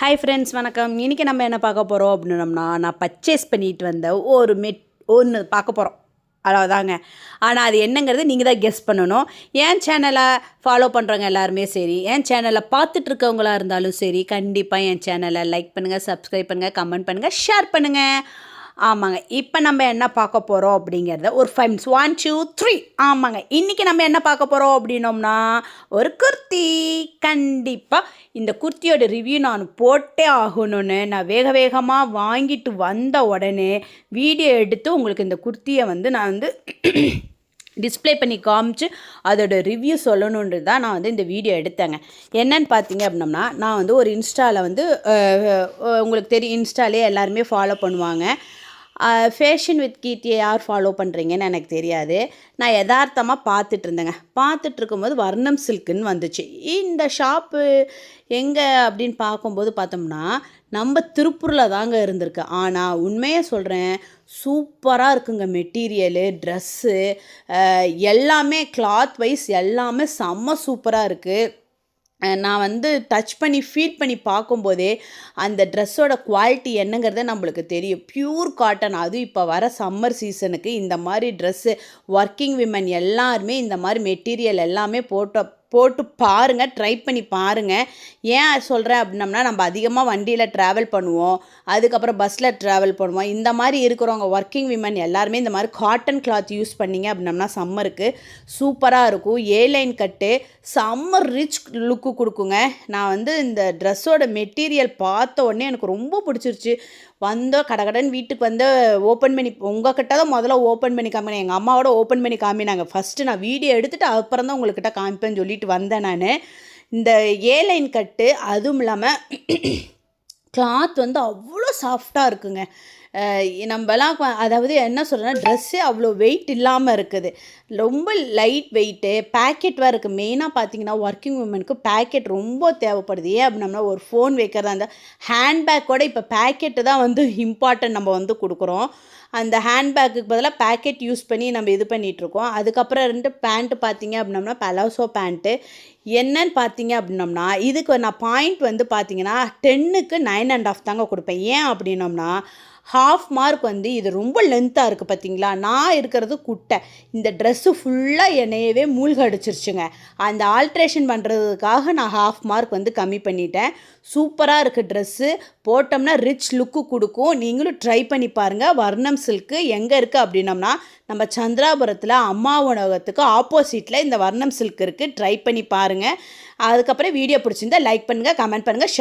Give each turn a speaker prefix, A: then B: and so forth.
A: Hi friends, வணக்கம். இன்றைக்கி நம்ம என்ன பார்க்க போகிறோம் அப்படின்னோம்னா, நான் பர்ச்சேஸ் பண்ணிட்டு வந்த ஒரு ஒன்று பார்க்க போகிறோம். அவ்வளோதாங்க. ஆனால் அது என்னங்கிறது நீங்கள் தான் கெஸ் பண்ணணும். என் சேனலை ஃபாலோ பண்ணுறவங்க எல்லாருமே சரி, என் சேனலை பார்த்துட்ருக்கவங்களா இருந்தாலும் சரி, கண்டிப்பாக என் சேனலை லைக் பண்ணுங்கள், சப்ஸ்கிரைப் பண்ணுங்கள், கமெண்ட் பண்ணுங்கள், ஷேர் பண்ணுங்கள். ஆமாங்க. இப்போ நம்ம என்ன பார்க்க போகிறோம் அப்படிங்கிறத ஒரு 5 minutes 1 2 3 ஆமாங்க. இன்றைக்கி நம்ம என்ன பார்க்க போகிறோம் அப்படின்னோம்னா, ஒரு குர்த்தி. கண்டிப்பாக இந்த குர்த்தியோட ரிவ்யூ நான் போட்டே ஆகணும்னு நான் வேக வேகமாக வாங்கிட்டு வந்த உடனே வீடியோ எடுத்து உங்களுக்கு இந்த குர்த்தியை நான் டிஸ்பிளே பண்ணி காமிச்சு அதோட ரிவ்யூ சொல்லணுன்றது தான் நான் இந்த வீடியோ எடுத்தேங்க. என்னன்னு பார்த்தீங்க அப்படின்னம்னா, நான் ஒரு இன்ஸ்டாவில் உங்களுக்கு தெரியும், இன்ஸ்டாலே எல்லாருமே ஃபாலோ பண்ணுவாங்க. ஃபேஷன் வித் கீர்த்தியை யார் ஃபாலோ பண்ணுறீங்கன்னு எனக்கு தெரியாது. நான் யதார்த்தமாக பார்த்துட்ருந்தேங்க. பார்த்துட்ருக்கும்போது வர்ணம் சில்க்குன்னு வந்துச்சு. இந்த ஷாப்பு எங்கே அப்படின்னு பார்க்கும்போது பார்த்தோம்னா, நம்ம திருப்பூரில் தாங்க இருந்திருக்கு. ஆனால் உண்மையாக சொல்கிறேன், சூப்பராக இருக்குங்க. மெட்டீரியலு, ட்ரெஸ்ஸு எல்லாமே கிளாத் வைஸ் எல்லாமே செம்ம சூப்பராக இருக்குது. நான் டச் பண்ணி ஃபீல் பண்ணி பார்க்கும்போதே அந்த ட்ரெஸ்ஸோட குவாலிட்டி என்னங்கிறத நம்மளுக்கு தெரியும். Pure cotton. அதுவும் இப்போ வர சம்மர் சீசனுக்கு இந்த மாதிரி ட்ரெஸ்ஸு ஒர்க்கிங் விமன் எல்லாருமே இந்த மாதிரி மெட்டீரியல் எல்லாமே போட்டு பாருங்கள், ட்ரை பண்ணி பாருங்கள். ஏன் சொல்கிறேன் அப்படின்னம்னா, நம்ம அதிகமாக வண்டியில் ட்ராவல் பண்ணுவோம், அதுக்கப்புறம் பஸ்ஸில் ட்ராவல் பண்ணுவோம். இந்த மாதிரி இருக்கிறவங்க ஒர்க்கிங் விமன் எல்லாருமே இந்த மாதிரி காட்டன் கிளாத் யூஸ் பண்ணிங்க அப்படின்னம்னா சம்மருக்கு சூப்பராக இருக்கும். ஏலைன் கட்டு சம்மர் ரிச் லுக்கு கொடுக்குங்க. நான் இந்த ட்ரெஸ்ஸோட மெட்டீரியல் பார்த்த உடனே எனக்கு ரொம்ப பிடிச்சிருச்சு. கடகடன்னு வீட்டுக்கு ஓப்பன் பண்ணி உங்கள்கிட்ட தான் முதல்ல ஓப்பன் பண்ணி காமினேன். எங்கள் அம்மாவோட ஓப்பன் பண்ணி காமினாங்க. ஃபஸ்ட்டு நான் வீடியோ எடுத்துகிட்டு அப்புறம் தான் உங்கள்கிட்ட காமிப்பேன்னு சொல்லிட்டு வந்தேன் நான். இந்த ஏலைன் கட்டு அதுவும் இல்லாமல் கிளாத் அவ்வளோ சாஃப்டாக இருக்குங்க. நம்மலாம் அதாவது என்ன சொல்கிறேன்னா, ட்ரெஸ்ஸே அவ்வளோ வெயிட் இல்லாமல் இருக்குது. ரொம்ப லைட் வெயிட்டு. பேக்கெட் வேறு இருக்குது. மெயினாக பார்த்தீங்கன்னா, ஒர்க்கிங் உமனுக்கு பேக்கெட் ரொம்ப தேவைப்படுது. ஏன் அப்படின்னா, ஒரு ஃபோன் வைக்கிறதா இருந்தால் ஹேண்ட்பேக்கோட இப்போ பேக்கெட்டு தான் இம்பார்ட்டன்ட் நம்ம கொடுக்குறோம். அந்த ஹேண்ட்பேக்குக்கு பதிலாக பேக்கெட் யூஸ் பண்ணி நம்ம இது பண்ணிகிட்ருக்கோம். அதுக்கப்புறம் பேண்ட்டு பார்த்தீங்க அப்படின்னம்னா, பலாசோ பேண்ட்டு. என்னன்னு பார்த்தீங்க அப்படின்னம்னா, இதுக்கு நான் பாயிண்ட் பார்த்தீங்கன்னா 10க்கு 9.5 தாங்க கொடுப்பேன். ஏன் அப்படின்னம்னா, ஹாஃப் மார்க் இது ரொம்ப லென்த்தாக இருக்குது பார்த்தீங்களா. நான் இருக்கிறது குட்டை. இந்த ட்ரெஸ்ஸு ஃபுல்லாக என்னையவே மூழ்க அடிச்சிருச்சுங்க. அந்த ஆல்ட்ரேஷன் பண்ணுறதுக்காக நான் ஹாஃப் மார்க் கம்மி பண்ணிட்டேன். சூப்பராக இருக்குது ட்ரெஸ்ஸு. போட்டோம்னா ரிச் லுக்கு கொடுக்கும். நீங்களும் ட்ரை பண்ணி பாருங்கள். வர்ணம் சில்க்கு எங்கே இருக்குது அப்படின்னம்னா, நம்ம சந்திராபுரத்தில் அம்மா உணவகத்துக்கு ஆப்போசிட்டில் இந்த வர்ணம் சில்க் இருக்குது. ட்ரை பண்ணி பாருங்கள். அதுக்கப்புறம் வீடியோ பிடிச்சிருந்தா லைக் பண்ணுங்கள், கமெண்ட் பண்ணுங்கள், ஷேர்